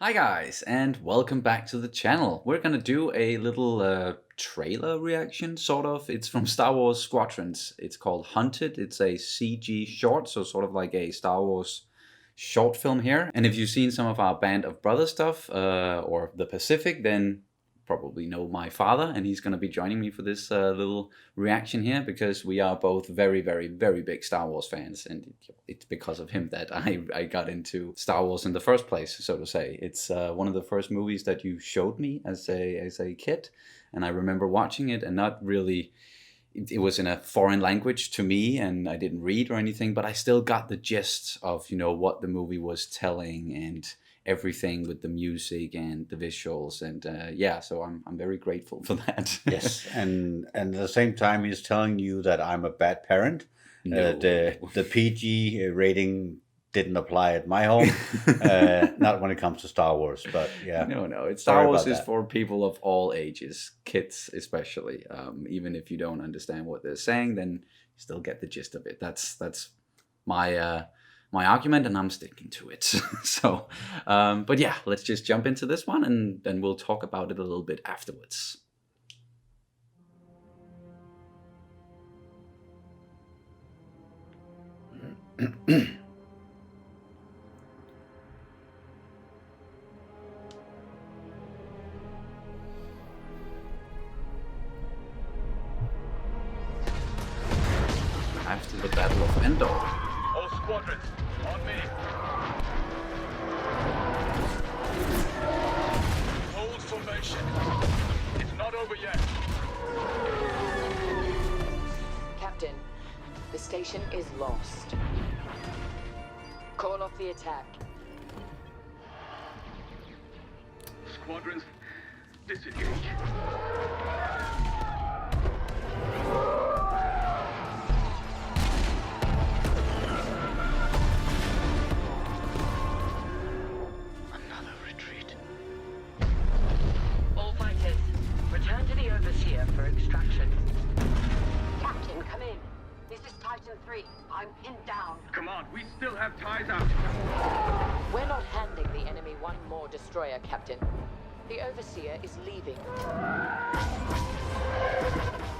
Hi guys, and welcome back to the channel. We're gonna do a little trailer reaction, sort of. It's from Star Wars Squadrons. It's called Hunted. It's a CG short, so sort of like a Star Wars short film here. And if you've seen some of our Band of Brothers stuff, or The Pacific, then probably know my father, and he's going to be joining me for this little reaction here because we are both very, very, very big Star Wars fans, and it's because of him that I got into Star Wars in the first place, so to say. It's one of the first movies that you showed me as a kid, and I remember watching it and not really. It was in a foreign language to me, and I didn't read or anything, but I still got the gist of what the movie was telling and everything with the music and the visuals, and yeah, so I'm very grateful for that. Yes, and at the same time, he's telling you that I'm a bad parent. No. The PG rating didn't apply at my home, not when it comes to Star Wars. But yeah, No, it's sorry Star Wars about is that. for people of all ages, kids especially. Even if you don't understand what they're saying, then you still get the gist of it. That's my my argument, and I'm sticking to it. So, but yeah, let's just jump into this one, and then we'll talk about it a little bit afterwards. After the Battle of Endor. All squadrons, on me. Hold formation. It's not over yet. Captain, the station is lost. Call off the attack. Squadrons, disengage. Another retreat. All fighters, return to the Overseer for extraction. Captain, come in. This is Titan 3. I'm pinned down. Come on, we still have ties out. We're not handing the enemy one more destroyer, Captain. The Overseer is leaving.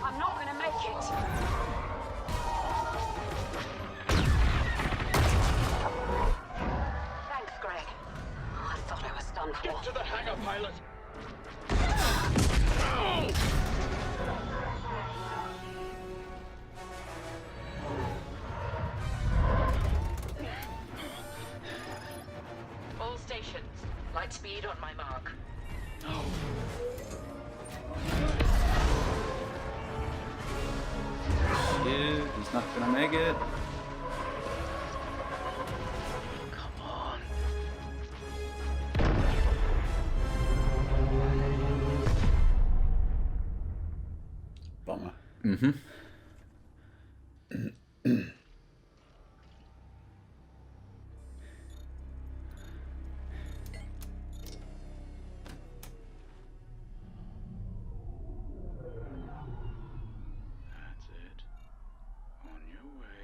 I'm not gonna make it. Thanks, Greg. I thought I was done for. Get to the hangar, pilot. All stations, light speed on my mark. Yeah, he's not gonna make it. Come on. Bummer. Mm-hmm. That's it. On your way.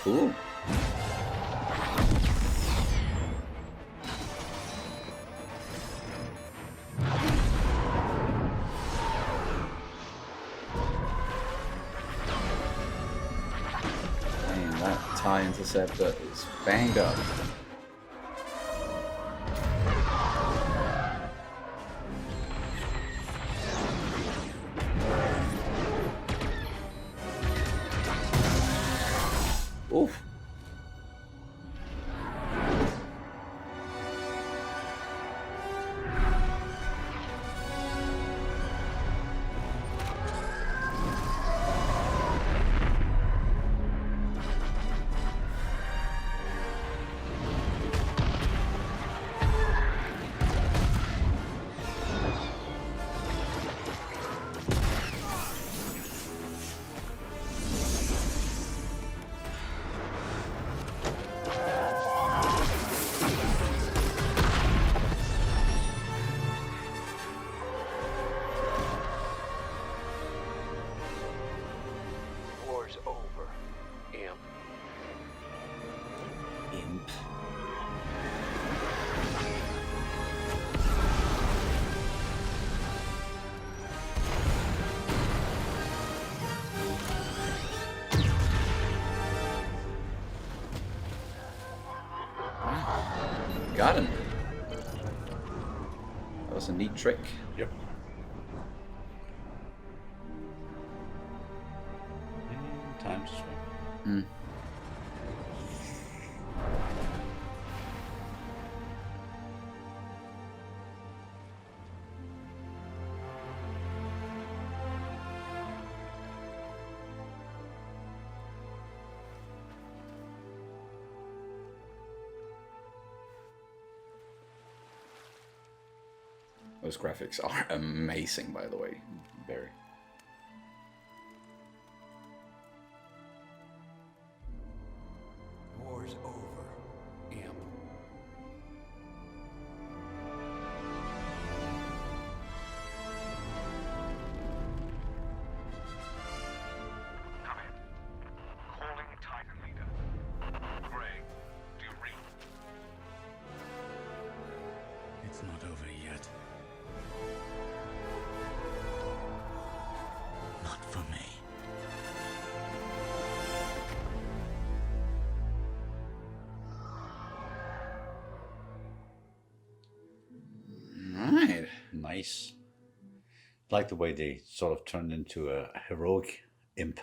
Cool. Man, that TIE interceptor is banged up. Oof. War's over. Imp. Imp. Got him. That was a neat trick. Yep. Time to swim. Those graphics are amazing, by the way. Very. War's over. Imp. Come in. Calling Titan Leader. Gray, do you read? It's not over yet. Not for me. Right. Nice. Like the way they sort of turned into a heroic imp.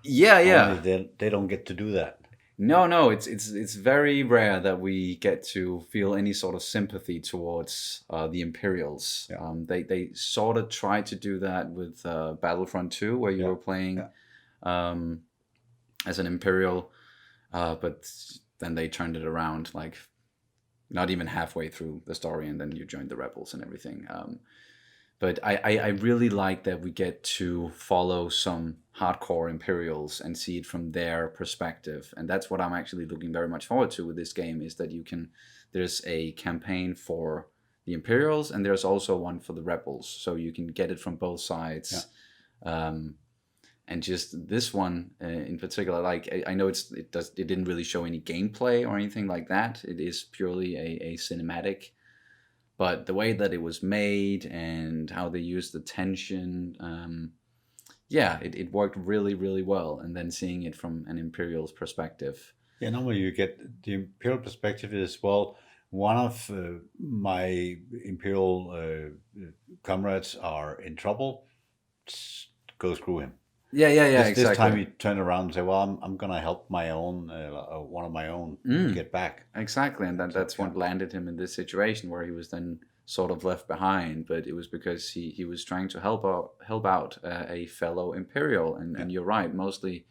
Yeah, yeah. Only they don't get to do that. No, it's very rare that we get to feel any sort of sympathy towards the Imperials. Yeah. They sort of tried to do that with Battlefront 2, where you Yeah, were playing as an Imperial, but then they turned it around, like not even halfway through the story, and then you joined the Rebels and everything. But I really like that we get to follow some hardcore Imperials and see it from their perspective. And that's what I'm actually looking very much forward to with this game, is that there's a campaign for the Imperials and there's also one for the Rebels. So you can get it from both sides. Yeah. And just this one in particular, like I know it didn't really show any gameplay or anything like that. It is purely a cinematic. But the way that it was made and how they used the tension, it worked really, really well. And then seeing it from an Imperial's perspective. Yeah, normally you get the Imperial perspective is, well, one of my Imperial comrades are in trouble, go screw him. Yeah, This exactly. time he turned around and said, well, I'm going to help my own, one of my own get back. Exactly, and that's what landed him in this situation where he was then sort of left behind. But it was because he was trying to help out a fellow Imperial, and you're right, mostly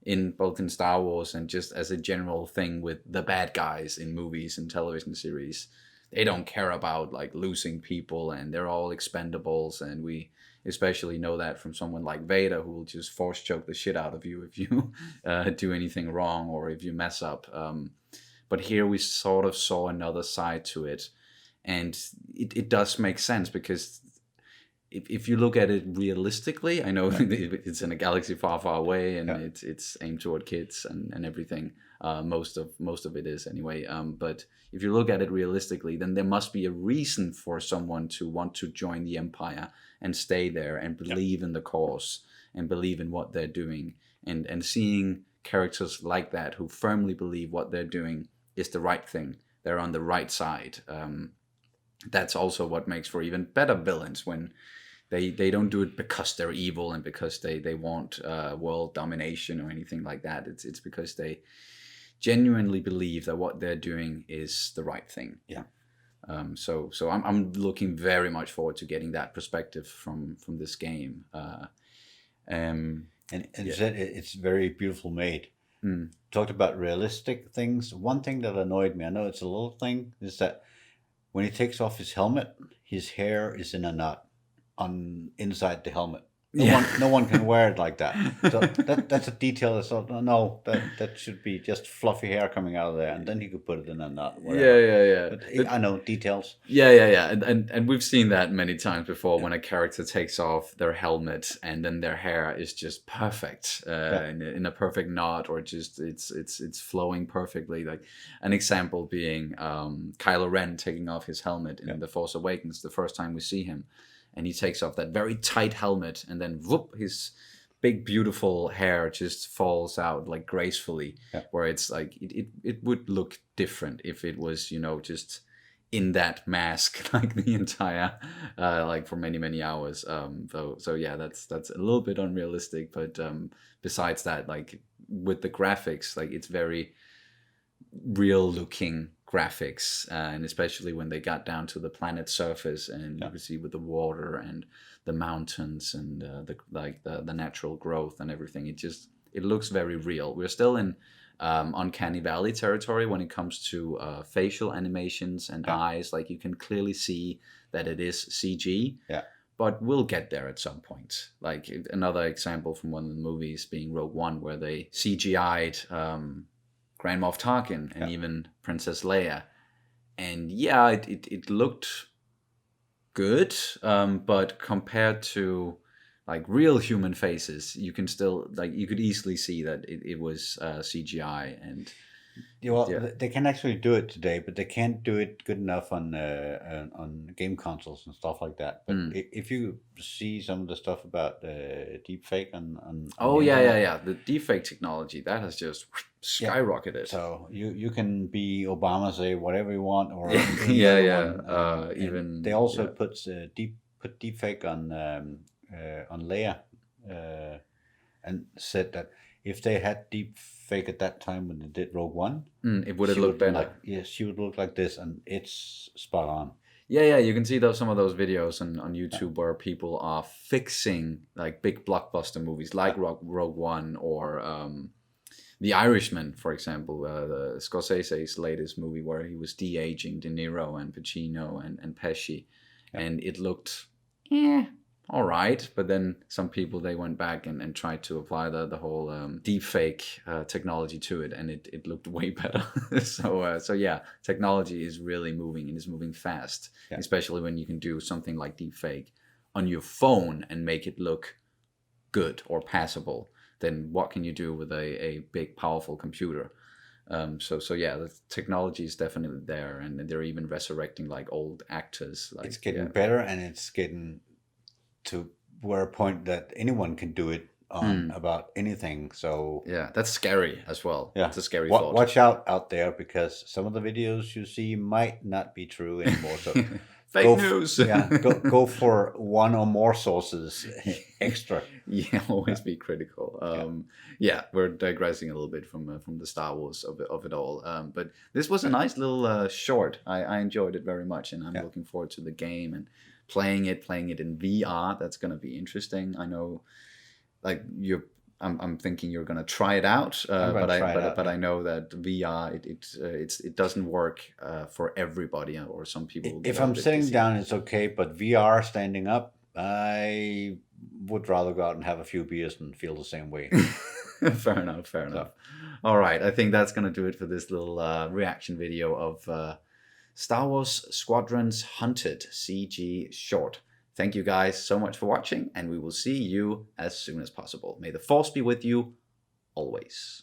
in both in Star Wars and just as a general thing with the bad guys in movies and television series, they don't care about like losing people, and they're all expendables, and we especially know that from someone like Vader, who will just force choke the shit out of you if you do anything wrong or if you mess up. But here we sort of saw another side to it, and it does make sense because if you look at it realistically, I know it's in a galaxy far, far away, and it's aimed toward kids and everything. Most of it is anyway. But if you look at it realistically, then there must be a reason for someone to want to join the Empire and stay there and believe in the cause and believe in what they're doing. And seeing characters like that who firmly believe what they're doing is the right thing. They're on the right side. That's also what makes for even better villains when they don't do it because they're evil and because they want world domination or anything like that. It's because they genuinely believe that what they're doing is the right thing. Yeah. So I'm looking very much forward to getting that perspective from this game. And you said it's very beautiful made. Talked about realistic things. One thing that annoyed me, I know it's a little thing, is that when he takes off his helmet, his hair is in a knot on inside the helmet. No one can wear it like that. So that's a detail. That's no, that should be just fluffy hair coming out of there, and then he could put it in a knot. Whatever. Yeah. But I know details. Yeah. And we've seen that many times before when a character takes off their helmet and then their hair is just perfect in a perfect knot, or just it's flowing perfectly. Like an example being Kylo Ren taking off his helmet in The Force Awakens the first time we see him. And he takes off that very tight helmet, and then whoop, his big beautiful hair just falls out like gracefully. Where it's like it would look different if it was, just in that mask like the entire like for many hours. So yeah, that's a little bit unrealistic. But besides that, like with the graphics, like it's very real looking graphics, and especially when they got down to the planet's surface, and you could see with the water and the mountains and the natural growth and everything, it looks very real. We're still in uncanny valley territory when it comes to facial animations and eyes. Like you can clearly see that it is CG. But we'll get there at some point. Like another example from one of the movies being Rogue One, where they CGI'd Grand Moff Tarkin and even Princess Leia, and it looked good, but compared to like real human faces, you could easily see that it was CGI. And they can actually do it today, but they can't do it good enough on game consoles and stuff like that. But if you see some of the stuff about deep fake on the deepfake technology that has just skyrocketed. So you can be Obama, say whatever you want, or even they also put deepfake on Leia, and said that if they had deepfake at that time when they did Rogue One, it would have looked better. She would look like this, and it's spot on. Yeah, you can see some of those videos on YouTube where people are fixing like big blockbuster movies like Rogue One or The Irishman, for example, the Scorsese's latest movie where he was de-aging De Niro and Pacino and Pesci, and it looked all right, but then some people, they went back and tried to apply the whole deepfake technology to it, and it looked way better. So yeah, technology is really moving, and is moving fast, especially when you can do something like deepfake on your phone and make it look good or passable. Then what can you do with a big, powerful computer? So yeah, the technology is definitely there, and they're even resurrecting like old actors. Like, it's getting better, and it's getting to where a point that anyone can do it on about anything. So yeah, that's scary as well. Yeah, it's a scary thought. Watch out there, because some of the videos you see might not be true anymore. So fake news. Go for one or more sources extra. Yeah, always be critical. We're digressing a little bit from the Star Wars of it all. But this was a nice little short. I enjoyed it very much, and I'm looking forward to the game and playing it in VR. That's going to be interesting. I know, like I'm thinking you're going to try it out, but I know that VR it doesn't work for everybody, or some people. Will if I'm sitting down, it's okay, but VR standing up, I would rather go out and have a few beers and feel the same way. Fair enough. All right, I think that's going to do it for this little reaction video of Star Wars Squadrons Hunted CG short. Thank you guys so much for watching, and we will see you as soon as possible. May the Force be with you always.